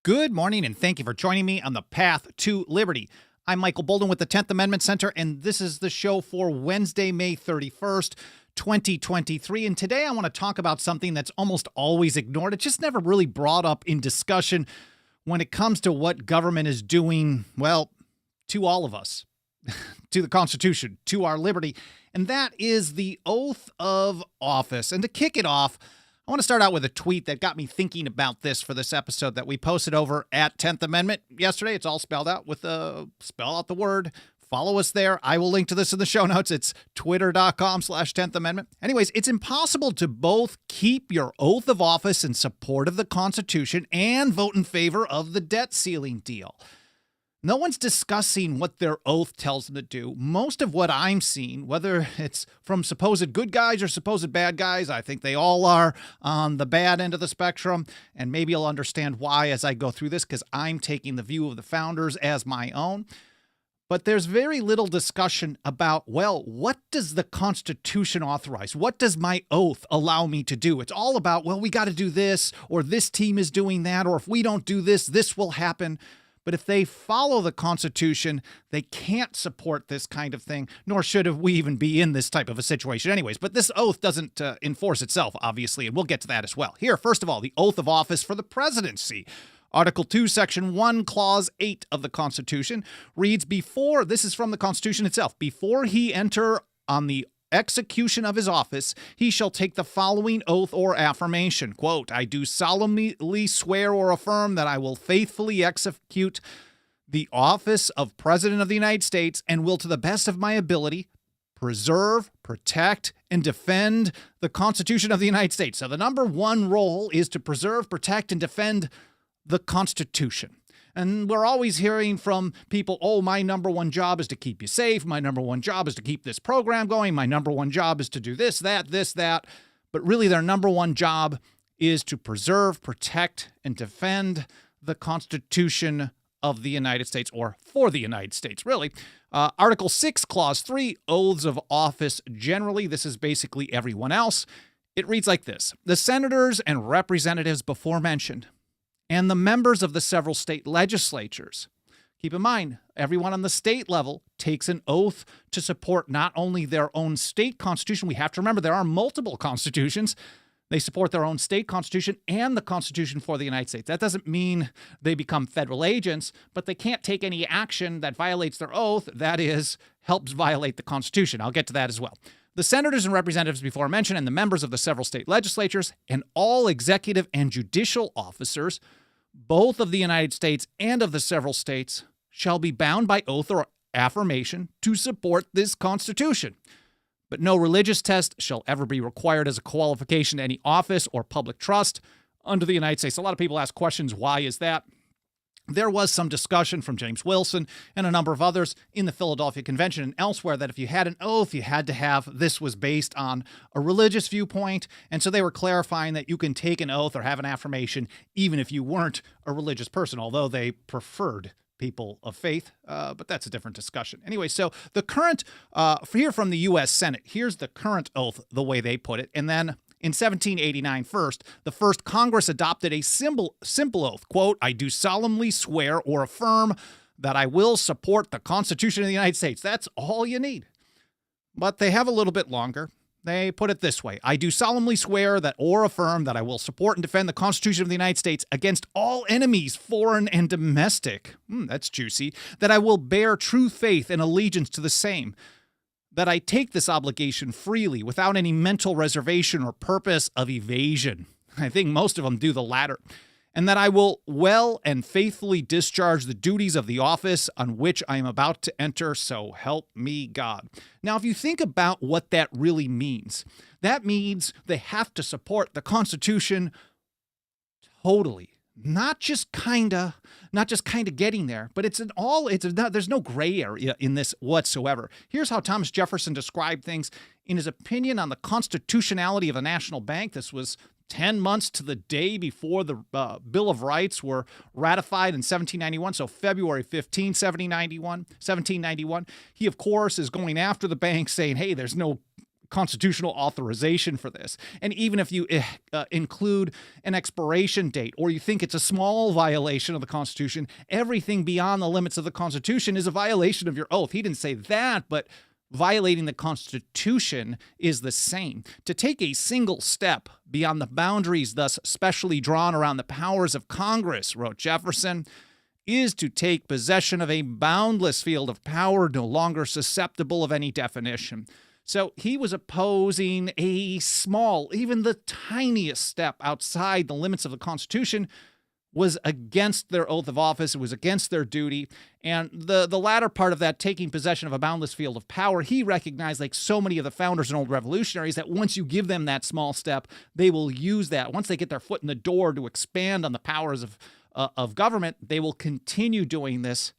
Good morning, and thank you for joining me on the path to liberty. I'm Michael Bolden with the 10th Amendment Center, and this is the show for Wednesday, May 31st, 2023. And today I want to talk about something that's almost always ignored. It's just never really brought up in discussion when it comes to what government is doing, well, to all of us, to the Constitution, to our liberty, and that is the oath of office. And to kick it off, I want to start out with a tweet that got me thinking about this for this episode that we posted over at 10th Amendment yesterday. It's all spelled out with spell out the word. Follow us there. I will link to this in the show notes. It's twitter.com/10th Amendment. Anyways, it's impossible to both keep your oath of office in support of the Constitution and vote in favor of the debt ceiling deal. No one's discussing what their oath tells them to do. Most of what I'm seeing, whether it's from supposed good guys or supposed bad guys, I think they all are on the bad end of the spectrum. And maybe you'll understand why as I go through this, because I'm taking the view of the founders as my own. But there's very little discussion about, well, what does the Constitution authorize? What does my oath allow me to do? It's all about, well, we got to do this, or this team is doing that, or if we don't do this, this will happen. But if they follow the Constitution, they can't support this kind of thing, nor should we even be in this type of a situation anyways. But this oath doesn't enforce itself, obviously, and we'll get to that as well. Here, first of all, the oath of office for the presidency. Article 2, Section 1, Clause 8 of the Constitution reads, this is from the Constitution itself, before he enter on the execution of his office, he shall take the following oath or affirmation. Quote, I do solemnly swear or affirm that I will faithfully execute the office of President of the United States and will, to the best of my ability, preserve, protect, and defend the Constitution of the United States. So the number one role is to preserve, protect, and defend the Constitution. And we're always hearing from people, oh, my number one job is to keep you safe. My number one job is to keep this program going. My number one job is to do this, that. But really, their number one job is to preserve, protect, and defend the Constitution of the United States, or for the United States, really. Article 6, Clause 3, oaths of office generally. This is basically everyone else. It reads like this. The senators and representatives before mentioned and the members of the several state legislatures. Keep in mind, everyone on the state level takes an oath to support not only their own state constitution. We have to remember there are multiple constitutions. They support their own state constitution and the Constitution for the United States. That doesn't mean they become federal agents, but they can't take any action that violates their oath, that is, helps violate the Constitution. I'll get to that as well. The senators and representatives before mentioned and the members of the several state legislatures and all executive and judicial officers, both of the United States and of the several states, shall be bound by oath or affirmation to support this Constitution. But no religious test shall ever be required as a qualification to any office or public trust under the United States. A lot of people ask questions, why is that? There was some discussion from James Wilson and a number of others in the Philadelphia Convention and elsewhere that if you had an oath, you had to have, this was based on a religious viewpoint. And so they were clarifying that you can take an oath or have an affirmation even if you weren't a religious person, although they preferred people of faith, but that's a different discussion. Anyway, so the current, here from the U.S. Senate, here's the current oath, the way they put it. And then in 1789 first, the first Congress adopted a simple oath, quote, I do solemnly swear or affirm that I will support the Constitution of the United States. That's all you need. But they have a little bit longer. They put it this way. I do solemnly swear that or affirm that I will support and defend the Constitution of the United States against all enemies, foreign and domestic. That's juicy. That I will bear true faith and allegiance to the same. That I take this obligation freely without any mental reservation or purpose of evasion. I think most of them do the latter. And that I will well and faithfully discharge the duties of the office on which I am about to enter, so help me God. Now, if you think about what that really means, that means they have to support the Constitution totally. Not just kinda getting there, but there's no gray area in this whatsoever. Here's how Thomas Jefferson described things in his opinion on the constitutionality of a national bank. This was 10 months to the day before the Bill of Rights were ratified in 1791, so February 15, 1791. He, of course, is going after the bank saying, hey, there's no constitutional authorization for this. And even if you include an expiration date or you think it's a small violation of the Constitution, everything beyond the limits of the Constitution is a violation of your oath. He didn't say that, but violating the Constitution is the same. To take a single step beyond the boundaries thus specially drawn around the powers of Congress, wrote Jefferson, is to take possession of a boundless field of power no longer susceptible of any definition. So he was opposing a small, even the tiniest step outside the limits of the Constitution was against their oath of office. It was against their duty. And the latter part of that, taking possession of a boundless field of power, he recognized, like so many of the founders and old revolutionaries, that once you give them that small step, they will use that. Once they get their foot in the door to expand on the powers of government, they will continue doing this.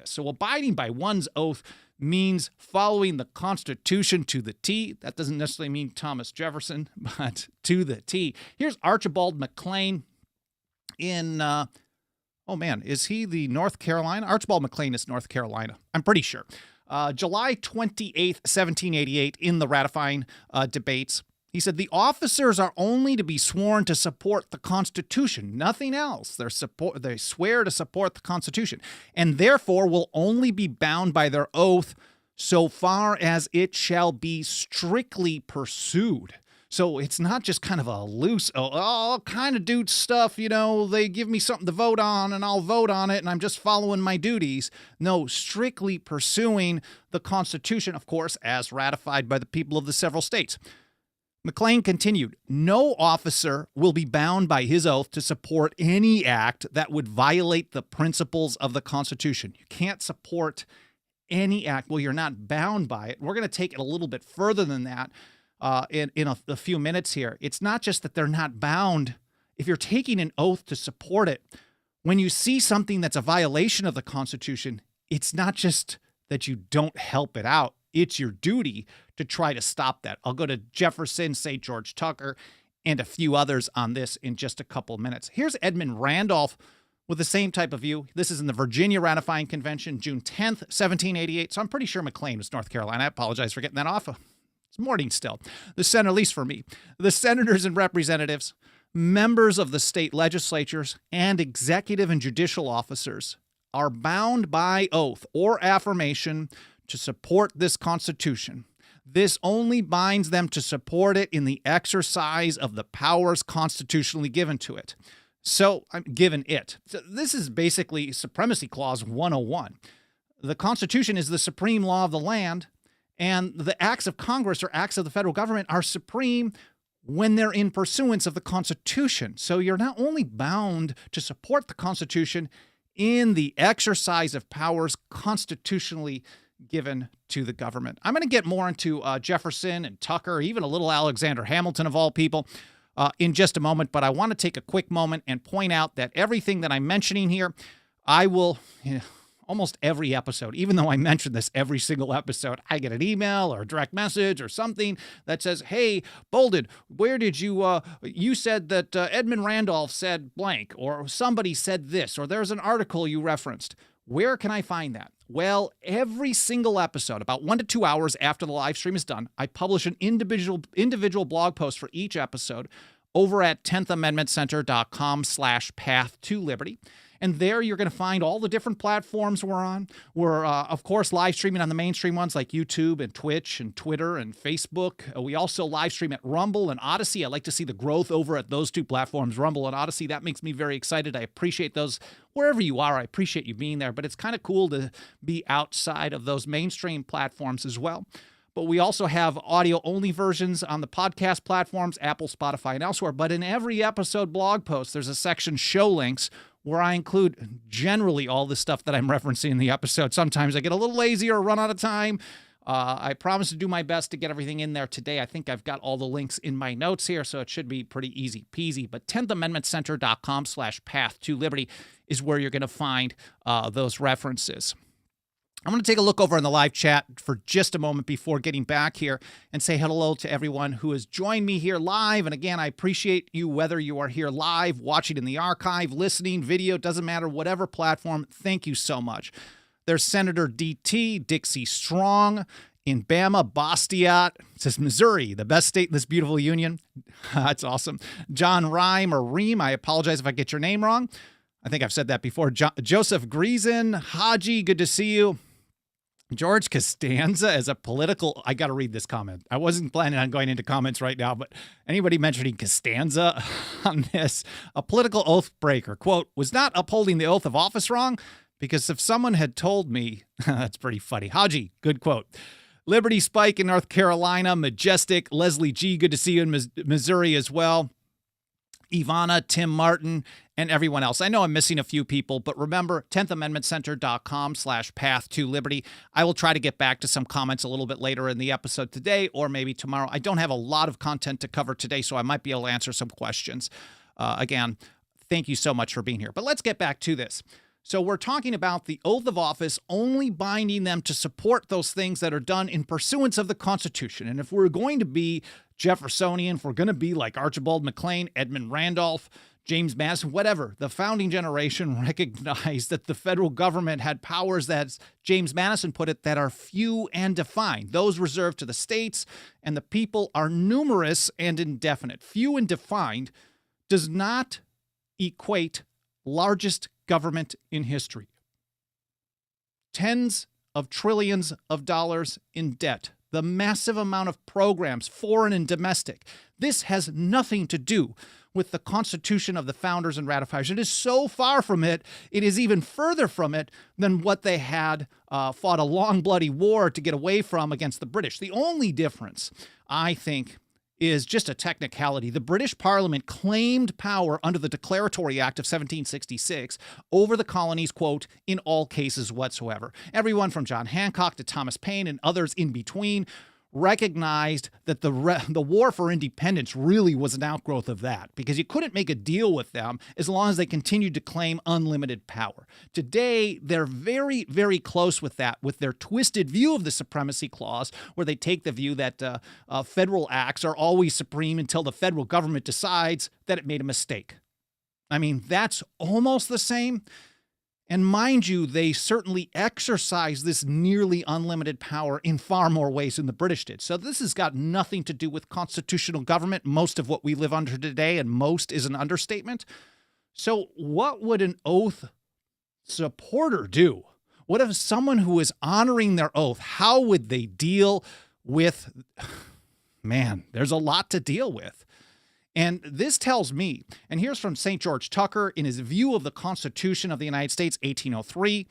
So abiding by one's oath means following the Constitution to the T. That doesn't necessarily mean Thomas Jefferson, but to the T. Here's Archibald McLean in, is he the North Carolina? Archibald McLean is North Carolina, I'm pretty sure. July 28th, 1788, in the ratifying debates. He said, the officers are only to be sworn to support the Constitution, nothing else. They swear to support the Constitution, and therefore will only be bound by their oath so far as it shall be strictly pursued. So it's not just kind of a loose, I'll kind of do stuff, they give me something to vote on and I'll vote on it and I'm just following my duties. No, strictly pursuing the Constitution, of course, as ratified by the people of the several states. McLean continued, no officer will be bound by his oath to support any act that would violate the principles of the Constitution. You can't support any act. Well, you're not bound by it. We're going to take it a little bit further than that in a few minutes here. It's not just that they're not bound. If you're taking an oath to support it, when you see something that's a violation of the Constitution, it's not just that you don't help it out. It's your duty to try to stop that. I'll go to Jefferson, St. George Tucker, and a few others on this in just a couple of minutes. Here's Edmund Randolph with the same type of view. This is in the Virginia Ratifying Convention, June 10th, 1788. So I'm pretty sure McLean was North Carolina. I apologize for getting that off. It's morning still. At least for me. The senators and representatives, members of the state legislatures, and executive and judicial officers are bound by oath or affirmation to support this Constitution. This only binds them to support it in the exercise of the powers constitutionally given to it. So this is basically Supremacy Clause 101. The Constitution is the supreme law of the land, and the acts of Congress or acts of the federal government are supreme when they're in pursuance of the Constitution. So you're not only bound to support the Constitution in the exercise of powers constitutionally given to the government. I'm going to get more into Jefferson and Tucker, even a little Alexander Hamilton of all people, in just a moment. But I want to take a quick moment and point out that everything that I'm mentioning here, I will, almost every episode, even though I mention this every single episode, I get an email or a direct message or something that says, hey, Bolden, where did you said that Edmund Randolph said blank, or somebody said this, or there's an article you referenced. Where can I find that? Well, every single episode, about 1 to 2 hours after the live stream is done, I publish an individual blog post for each episode over at 10thamendmentcenter.com/path-to-liberty. And there you're going to find all the different platforms we're on. We're, of course, live streaming on the mainstream ones like YouTube and Twitch and Twitter and Facebook. We also live stream at Rumble and Odyssey. I like to see the growth over at those two platforms, Rumble and Odyssey. That makes me very excited. I appreciate those wherever you are. I appreciate you being there. But it's kind of cool to be outside of those mainstream platforms as well. But we also have audio-only versions on the podcast platforms, Apple, Spotify, and elsewhere. But in every episode blog post, there's a section show links where I include generally all the stuff that I'm referencing in the episode. Sometimes I get a little lazy or run out of time. I promise to do my best to get everything in there today. I think I've got all the links in my notes here, so it should be pretty easy peasy. But 10thamendmentcenter.com/path-to-liberty is where you're going to find those references. I'm going to take a look over in the live chat for just a moment before getting back here and say hello to everyone who has joined me here live. And again, I appreciate you whether you are here live, watching in the archive, listening, video, doesn't matter, whatever platform. Thank you so much. There's Senator DT, Dixie Strong, In Bama, Bastiat, it says Missouri, the best state in this beautiful union. That's awesome. John Rhyme or Ream, I apologize if I get your name wrong. I think I've said that before. Joseph Greason, Haji, good to see you. George Costanza as a political, I got to read this comment. I wasn't planning on going into comments right now, but anybody mentioning Costanza on this, a political oath breaker, quote, was not upholding the oath of office wrong? Because if someone had told me, that's pretty funny. Haji, good quote. Liberty Spike in North Carolina, Majestic, Leslie G, good to see you in Missouri as well. Ivana, Tim Martin, and everyone else. I know I'm missing a few people, but remember, 10thamendmentcenter.com/path-to-liberty. I will try to get back to some comments a little bit later in the episode today or maybe tomorrow. I don't have a lot of content to cover today, so I might be able to answer some questions. Again, thank you so much for being here. But let's get back to this. So we're talking about the oath of office only binding them to support those things that are done in pursuance of the Constitution. And if we're going to be Jeffersonian, if we're going to be like Archibald McLean, Edmund Randolph, James Madison, whatever, the founding generation recognized that the federal government had powers that, as James Madison put it, that are few and defined. Those reserved to the states, and the people are numerous and indefinite. Few and defined does not equate largest government in history. Tens of trillions of dollars in debt. The massive amount of programs, foreign and domestic. This has nothing to do with the Constitution of the founders and ratifiers. It is so far from it. It is even further from it than what they had fought a long, bloody war to get away from against the British. The only difference, I think, is just a technicality. The British Parliament claimed power under the Declaratory Act of 1766 over the colonies, quote, in all cases whatsoever. Everyone from John Hancock to Thomas Paine and others in between recognized that the war for independence really was an outgrowth of that, because you couldn't make a deal with them as long as they continued to claim unlimited power. Today, they're very, very close with that, with their twisted view of the Supremacy Clause, where they take the view that federal acts are always supreme until the federal government decides that it made a mistake. I mean, that's almost the same. And mind you, they certainly exercise this nearly unlimited power in far more ways than the British did. So this has got nothing to do with constitutional government, most of what we live under today, and most is an understatement. So what would an oath supporter do? What if someone who is honoring their oath, how would they deal with, man, there's a lot to deal with. And this tells me, and here's from St. George Tucker in his view of the Constitution of the United States, 1803.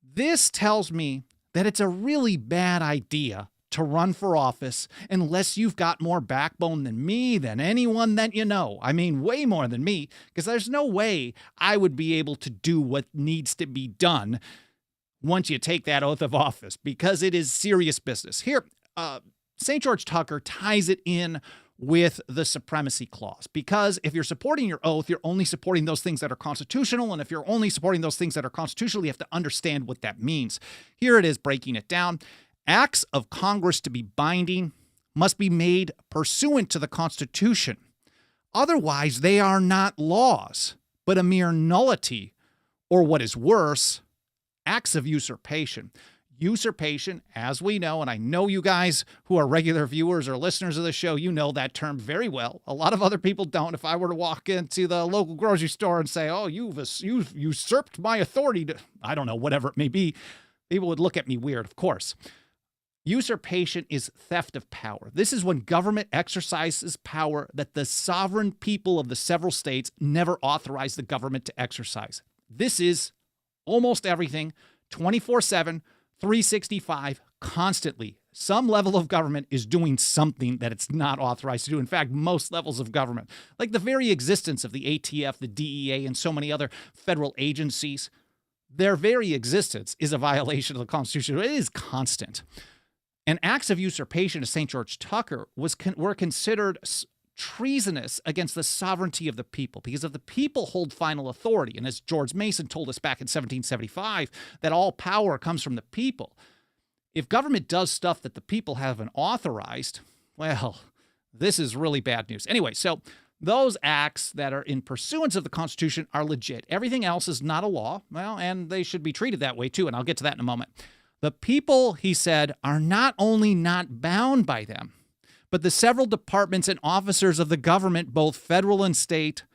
This tells me that it's a really bad idea to run for office unless you've got more backbone than me, than anyone that you know. I mean, way more than me, because there's no way I would be able to do what needs to be done once you take that oath of office, because it is serious business. Here, St. George Tucker ties it in with the Supremacy Clause, because if you're supporting your oath, you're only supporting those things that are constitutional, and if you're only supporting those things that are constitutional, you have to understand what that means. Here it is, breaking it down. Acts of Congress to be binding must be made pursuant to the Constitution. Otherwise, they are not laws, but a mere nullity, or what is worse, acts of usurpation. Usurpation, as we know, and I know you guys who are regular viewers or listeners of the show, you know that term very well. A lot of other people don't. If I were to walk into the local grocery store and say, oh, you've usurped my authority to, I don't know, whatever it may be, people would look at me weird, of course. Usurpation is theft of power. This is when government exercises power that the sovereign people of the several states never authorized the government to exercise. This is almost everything, 24/7, 365, constantly. Some level of government is doing something that it's not authorized to do. In fact, most levels of government, like the very existence of the ATF, the DEA, and so many other federal agencies, their very existence is a violation of the Constitution. It is constant. And acts of usurpation, as St. George Tucker were considered treasonous against the sovereignty of the people, because if the people hold final authority, and as George Mason told us back in 1775, that all power comes from the people, if government does stuff that the people haven't authorized, well, this is really bad news. Anyway, so those acts that are in pursuance of the Constitution are legit. Everything else is not a law, well, and they should be treated that way too, and I'll get to that in a moment. The people, he said, are not only not bound by them, but the several departments and officers of the government, both federal and state,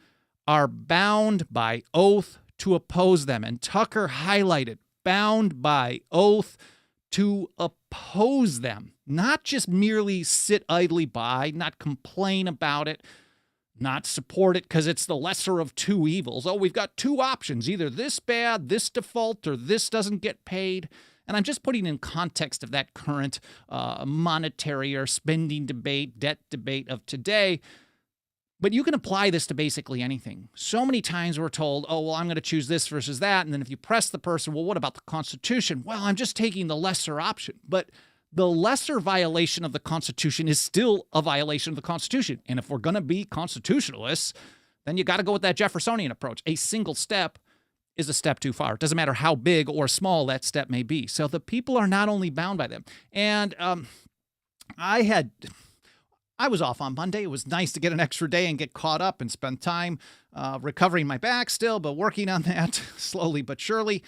are bound by oath to oppose them. And Tucker highlighted, bound by oath to oppose them, not just merely sit idly by, not complain about it, not support it because it's the lesser of two evils. Oh, we've got two options, either this bad, this default, or this doesn't get paid. And I'm just putting in context of that current monetary or spending debate, debt debate of today. But you can apply this to basically anything. So many times we're told, oh, well, I'm going to choose this versus that. And then if you press the person, well, what about the Constitution? Well, I'm just taking the lesser option. But the lesser violation of the Constitution is still a violation of the Constitution. And if we're going to be constitutionalists, then you got to go with that Jeffersonian approach. A single step is a step too far. It doesn't matter how big or small that step may be. So the people are not only bound by them. And I was off on Monday. It was nice to get an extra day and get caught up and spend time recovering my back still, but working on that slowly but surely.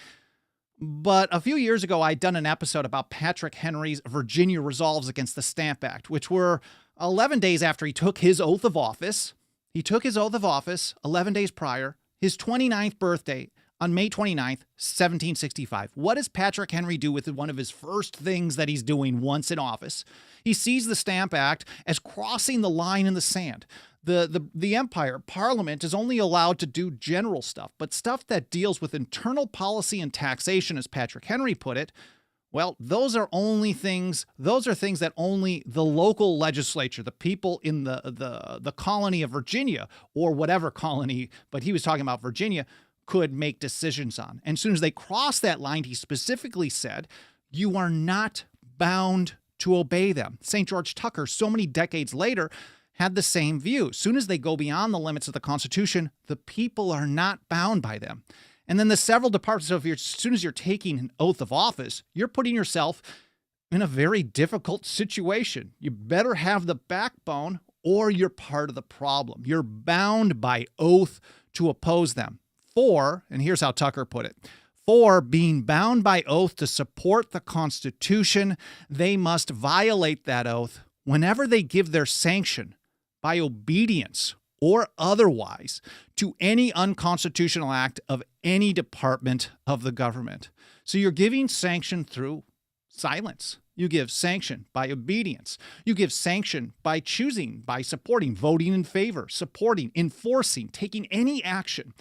But a few years ago, I'd done an episode about Patrick Henry's Virginia resolves against the Stamp Act, which were 11 days after he took his oath of office. He took his oath of office 11 days prior, his 29th birthday on May 29th, 1765. What does Patrick Henry do with one of his first things that he's doing once in office? He sees the Stamp Act as crossing the line in the sand. The empire, Parliament, is only allowed to do general stuff, but stuff that deals with internal policy and taxation, as Patrick Henry put it, well, those are things that only the local legislature, the people in the colony of Virginia, or whatever colony, but he was talking about Virginia, could make decisions on. And as soon as they crossed that line, he specifically said, you are not bound to obey them. St. George Tucker, so many decades later, had the same view. As soon as they go beyond the limits of the Constitution, the people are not bound by them. And then the several departments, so as soon as you're taking an oath of office, you're putting yourself in a very difficult situation. You better have the backbone or you're part of the problem. You're bound by oath to oppose them. For, and here's how Tucker put it, for being bound by oath to support the Constitution, they must violate that oath whenever they give their sanction by obedience or otherwise to any unconstitutional act of any department of the government. So you're giving sanction through silence. You give sanction by obedience. You give sanction by choosing, by supporting, voting in favor, supporting, enforcing, taking any action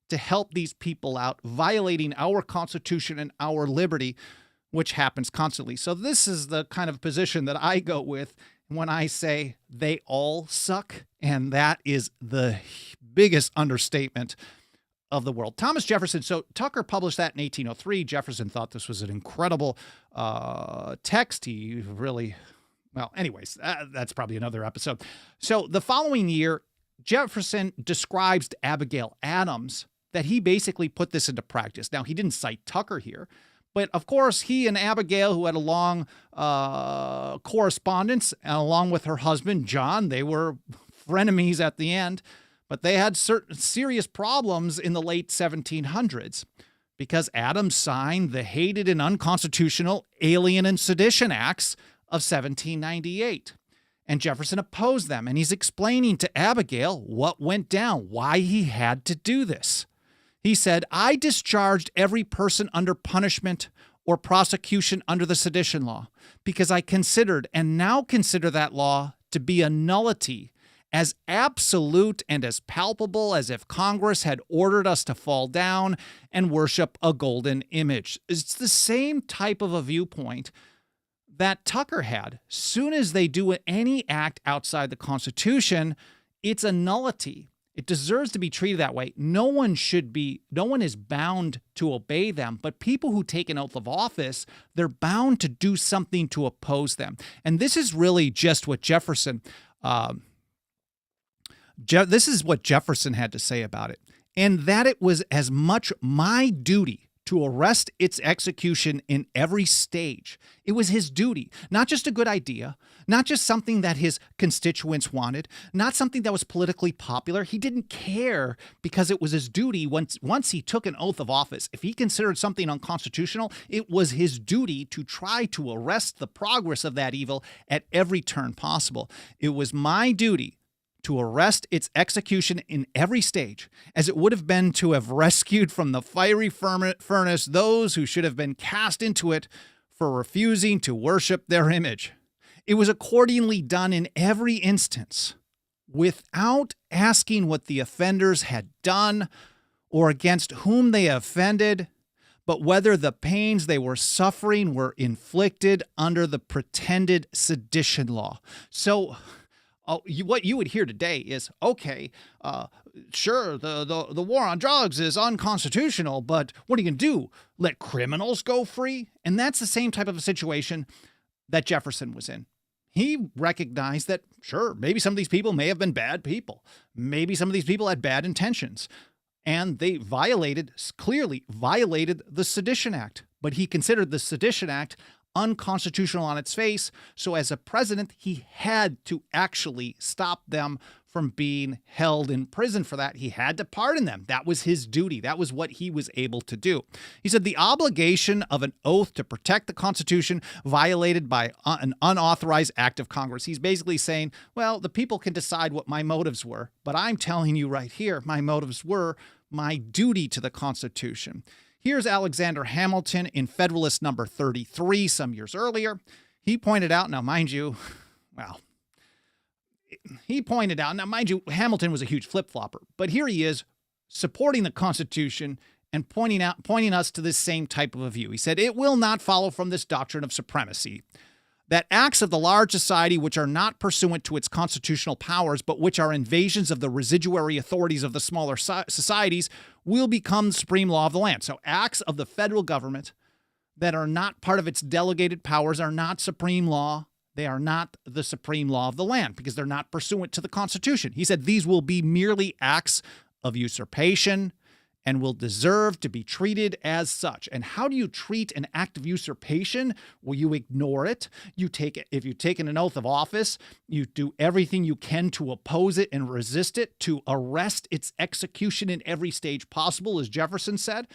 to help these people out, violating our Constitution and our liberty, which happens constantly. So this is the kind of position that I go with when I say they all suck, and that is the biggest understatement of the world. Thomas Jefferson, so Tucker published that in 1803. Jefferson thought this was an incredible text. He really, well, anyways, that's probably another episode. So the following year, Jefferson describes to Abigail Adams that he basically put this into practice. Now, he didn't cite Tucker here, but of course, he and Abigail, who had a long correspondence, and along with her husband, John, they were frenemies at the end, but they had certain serious problems in the late 1700s because Adams signed the hated and unconstitutional Alien and Sedition Acts of 1798. And Jefferson opposed them, and he's explaining to Abigail what went down, why he had to do this. He said, I discharged every person under punishment or prosecution under the sedition law because I considered and now consider that law to be a nullity, as absolute and as palpable as if Congress had ordered us to fall down and worship a golden image. It's the same type of a viewpoint that Tucker had. Soon as they do any act outside the Constitution, it's a nullity. It deserves to be treated that way. No one is bound to obey them, but people who take an oath of office, they're bound to do something to oppose them. And this is really just what Jefferson had to say about it. And that it was as much my duty to arrest its execution in every stage. It was his duty, not just a good idea, not just something that his constituents wanted, not something that was politically popular. He didn't care because it was his duty once he took an oath of office. If he considered something unconstitutional, it was his duty to try to arrest the progress of that evil at every turn possible. It was my duty to arrest its execution in every stage, as it would have been to have rescued from the fiery furnace those who should have been cast into it for refusing to worship their image. It was accordingly done in every instance, without asking what the offenders had done or against whom they offended, but whether the pains they were suffering were inflicted under the pretended sedition law. So, what you would hear today is, okay, sure, the war on drugs is unconstitutional, but what are you going to do? Let criminals go free? And that's the same type of a situation that Jefferson was in. He recognized that, sure, maybe some of these people may have been bad people. Maybe some of these people had bad intentions. And they clearly violated the Sedition Act. But he considered the Sedition Act unconstitutional on its face. So as a president, he had to actually stop them from being held in prison for that. He had to pardon them. That was his duty. That was what he was able to do. He said the obligation of an oath to protect the Constitution violated by an unauthorized act of Congress. He's basically saying, well, the people can decide what my motives were, but I'm telling you right here, my motives were my duty to the Constitution. Here's Alexander Hamilton in Federalist number 33 some years earlier. He pointed out, now mind you, Hamilton was a huge flip-flopper, but here he is supporting the Constitution and pointing us to this same type of a view. He said, it will not follow from this doctrine of supremacy that acts of the large society which are not pursuant to its constitutional powers, but which are invasions of the residuary authorities of the smaller societies, will become the supreme law of the land. So acts of the federal government that are not part of its delegated powers are not supreme law. They are not the supreme law of the land because they're not pursuant to the Constitution. He said these will be merely acts of usurpation and will deserve to be treated as such. And how do you treat an act of usurpation? Well, you ignore it. If you've taken an oath of office, you do everything you can to oppose it and resist it, to arrest its execution in every stage possible, as Jefferson said.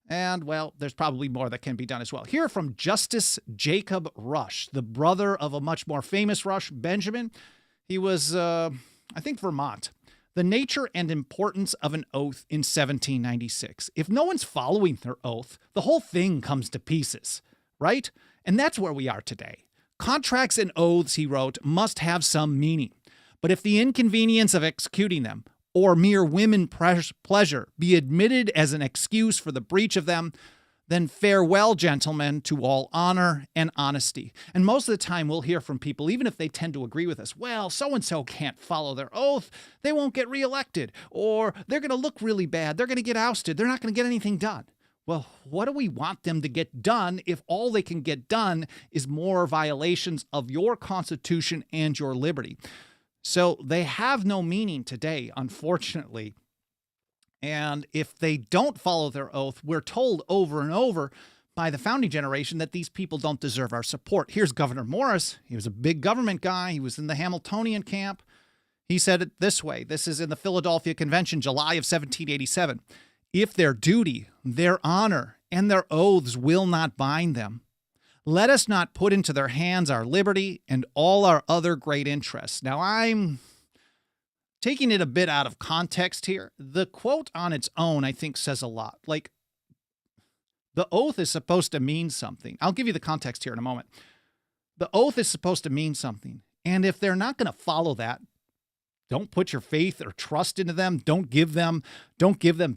And, well, there's probably more that can be done as well. Here from Justice Jacob Rush, the brother of a much more famous Rush, Benjamin. He was, I think, Vermont. The nature and importance of an oath in 1796. If no one's following their oath, the whole thing comes to pieces, right? And that's where we are today. Contracts and oaths, he wrote, must have some meaning. But if the inconvenience of executing them, or mere women pleasure, be admitted as an excuse for the breach of them, then farewell, gentlemen, to all honor and honesty. And most of the time we'll hear from people, even if they tend to agree with us, well, so-and-so can't follow their oath, they won't get reelected, or they're going to look really bad, they're going to get ousted, they're not going to get anything done. Well, what do we want them to get done if all they can get done is more violations of your Constitution and your liberty? So they have no meaning today, unfortunately. And if they don't follow their oath, we're told over and over by the founding generation that these people don't deserve our support. Here's Gouverneur Morris. He was a big government guy. He was in the Hamiltonian camp. He said it this way. This is in the Philadelphia Convention, July of 1787. If their duty, their honor, and their oaths will not bind them, let us not put into their hands our liberty and all our other great interests. Now, I'm taking it a bit out of context here. The quote on its own, I think, says a lot. Like, the oath is supposed to mean something. I'll give you the context here in a moment. The oath is supposed to mean something. And if they're not going to follow that, don't put your faith or trust into them. Don't give them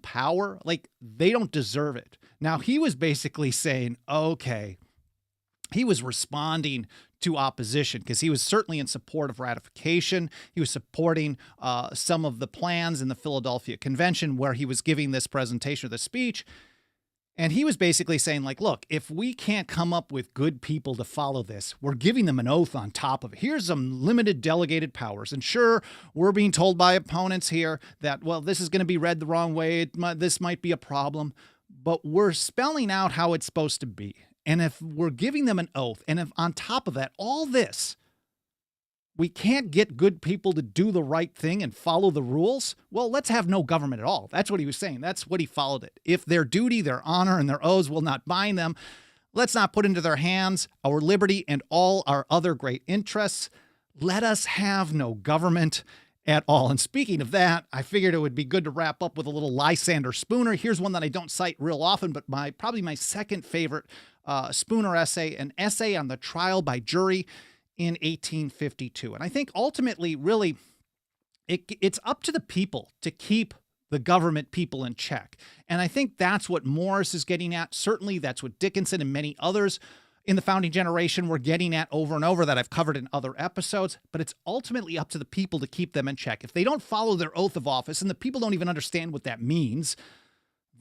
power. Like, they don't deserve it. Now, he was basically saying, okay, he was responding to opposition because he was certainly in support of ratification. He was supporting some of the plans in the Philadelphia Convention where he was giving this presentation or this speech. And he was basically saying, like, look, if we can't come up with good people to follow this, we're giving them an oath on top of it. Here's some limited delegated powers. And sure, we're being told by opponents here that, well, this is going to be read the wrong way. This might be a problem. but we're spelling out how it's supposed to be. And if we're giving them an oath, and if on top of that, all this, we can't get good people to do the right thing and follow the rules, well, let's have no government at all. That's what he was saying. That's what he followed it. If their duty, their honor, and their oaths will not bind them, let's not put into their hands our liberty and all our other great interests. Let us have no government at all. And speaking of that, I figured it would be good to wrap up with a little Lysander Spooner. Here's one that I don't cite real often, but probably my second favorite Spooner essay, an essay on the trial by jury in 1852. And I think ultimately, really, it's up to the people to keep the government people in check. And I think that's what Morris is getting at. Certainly, that's what Dickinson and many others in the founding generation were getting at over and over that I've covered in other episodes. But it's ultimately up to the people to keep them in check. If they don't follow their oath of office and the people don't even understand what that means,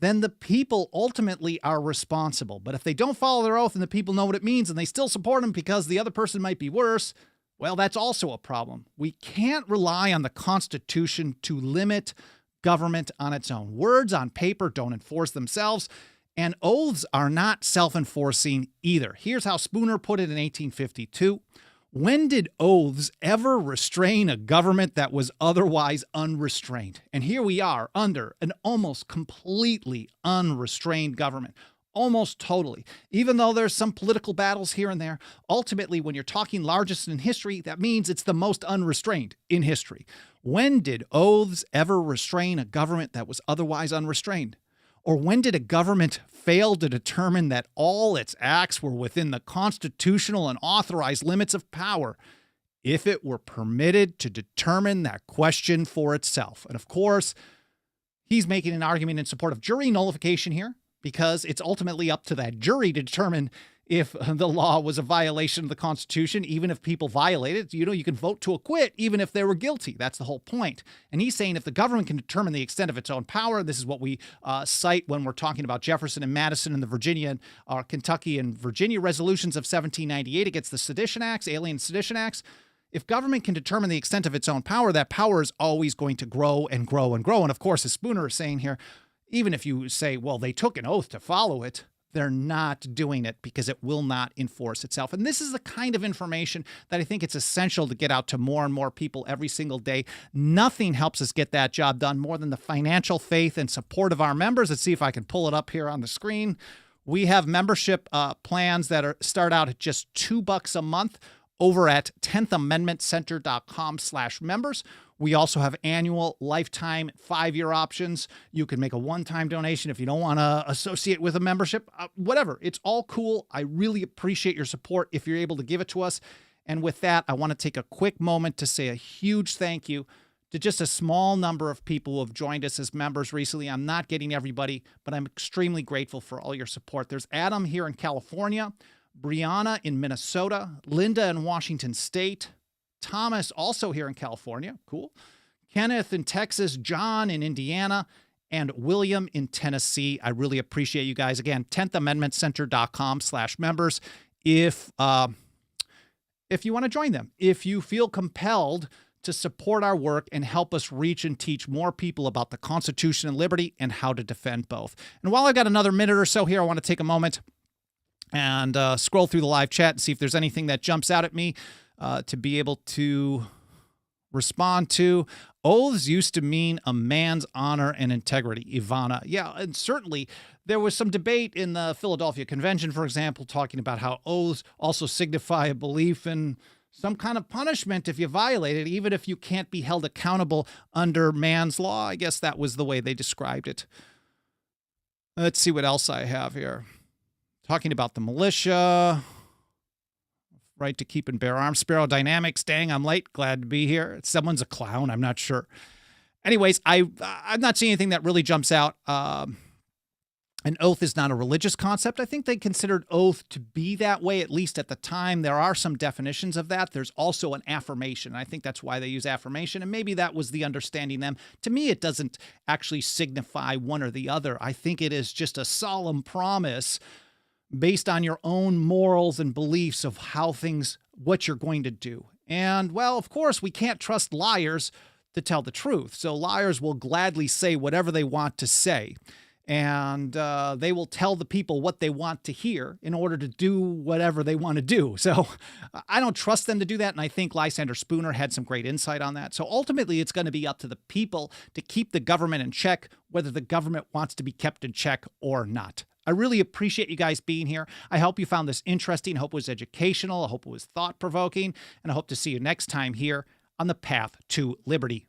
then the people ultimately are responsible. But if they don't follow their oath and the people know what it means and they still support them because the other person might be worse, well, that's also a problem. We can't rely on the Constitution to limit government on its own. Words on paper don't enforce themselves, and oaths are not self-enforcing either. Here's how Spooner put it in 1852. When did oaths ever restrain a government that was otherwise unrestrained? And here we are under an almost completely unrestrained government, almost totally. Even though there's some political battles here and there, ultimately, when you're talking largest in history, that means it's the most unrestrained in history. When did oaths ever restrain a government that was otherwise unrestrained? Or when did a government fail to determine that all its acts were within the constitutional and authorized limits of power if it were permitted to determine that question for itself? And of course, he's making an argument in support of jury nullification here, because it's ultimately up to that jury to determine if the law was a violation of the Constitution, even if people violate it. You can vote to acquit even if they were guilty. That's the whole point. And he's saying if the government can determine the extent of its own power, this is what we cite when we're talking about Jefferson and Madison and the Virginia, Kentucky and Virginia resolutions of 1798 against the Sedition Acts, Alien Sedition Acts. If government can determine the extent of its own power, that power is always going to grow and grow and grow. And of course, as Spooner is saying here, even if you say, well, they took an oath to follow it, they're not doing it because it will not enforce itself. And this is the kind of information that I think it's essential to get out to more and more people every single day. Nothing helps us get that job done more than the financial faith and support of our members. Let's see if I can pull it up here on the screen. We have membership plans that start out at just $2 a month over at 10thamendmentcenter.com/members. We also have annual, lifetime, 5-year options. You can make a one-time donation if you don't want to associate with a membership. Whatever. It's all cool. I really appreciate your support if you're able to give it to us. And with that, I want to take a quick moment to say a huge thank you to just a small number of people who have joined us as members recently. I'm not getting everybody, but I'm extremely grateful for all your support. There's Adam here in California, Brianna in Minnesota, Linda in Washington State, Thomas also here in California, cool, Kenneth in Texas, John in Indiana, and William in Tennessee. I really appreciate you guys. Again, 10thamendmentcenter.com/members. If you want to join them, if you feel compelled to support our work and help us reach and teach more people about the Constitution and liberty and how to defend both. And while I've got another minute or so here, I want to take a moment and scroll through the live chat and see if there's anything that jumps out at me to be able to respond to. Oaths used to mean a man's honor and integrity, Ivana. Yeah, and certainly there was some debate in the Philadelphia Convention, for example, talking about how oaths also signify a belief in some kind of punishment if you violate it, even if you can't be held accountable under man's law. I guess that was the way they described it. Let's see what else I have here. Talking about the militia, right to keep and bear arms, Sparrow Dynamics. Dang, I'm late. Glad to be here. Someone's a clown. I'm not sure. Anyways, I'm not seeing anything that really jumps out. An oath is not a religious concept. I think they considered oath to be that way, at least at the time. There are some definitions of that. There's also an affirmation. I think that's why they use affirmation, and maybe that was the understanding then. To me, it doesn't actually signify one or the other. I think it is just a solemn promise based on your own morals and beliefs of what you're going to do. And, well, of course, we can't trust liars to tell the truth. So liars will gladly say whatever they want to say. and they will tell the people what they want to hear in order to do whatever they want to do. So I don't trust them to do that, and I think Lysander Spooner had some great insight on that. So ultimately, it's going to be up to the people to keep the government in check, whether the government wants to be kept in check or not. I really appreciate you guys being here. I hope you found this interesting. I hope it was educational. I hope it was thought-provoking, and I hope to see you next time here on the Path to Liberty.